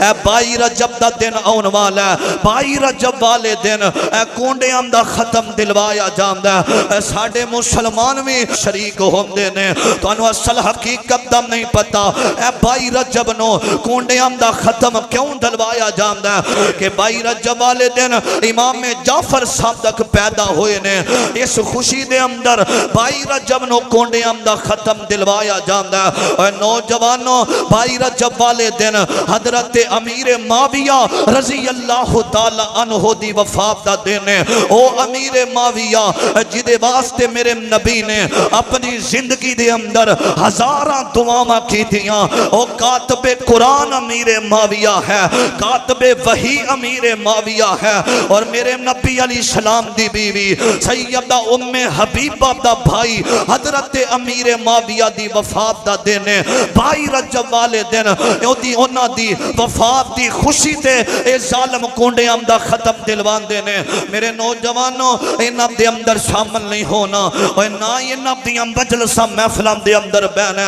ए 22 रजब दा दिन आने वाला है। 22 रजब वाले दिन कोंडियां दा खत्म दिलवाया जांदा है। साडे मुसलमान भी शरीक होंदे ने। तुहानू असल हकीकत दा नहीं पता। ए 22 रजब नो कोंडियां दा खत्म क्यों दिलवाया जांदा है कि 22 रजब वाले दिन इमाम जाफर सादक पैदा हुए ने। इस खुशी दे अंदर 22 रजब नो कोंडियां दा खत्म दिलवाया जांदा है। और नौजवानों 22 रजब वाले दिन हजरत अमीर माविया रजी अल्लाह ताला अन्हो दी वफात दा दिन है। ओ अमीर माविया जिदे वास्ते मेरे नबी ने अपनी जिंदगी दे अंदर हजारां दुआवां कीतियां। ओ कातबे कुरान अमीर माविया है, कातबे वही अमीर माविया है। और मेरे नबी अली सलाम दी बीवी सैयदा उम्मे हबीबा दा भाई हजरत अमीर माविया दी वफात दा दिन है। 22 रजब वाले दिन ओदी ओना दी वफात दी खुशी ते ए जालिम कोंडियां दा खत्म दिलवांदे ने। मेरे नौजवानों इन्हां दे अंदर शामिल नहीं होना और ना इन्हां दी मजलिसां महफिलां दे अंदर बहना।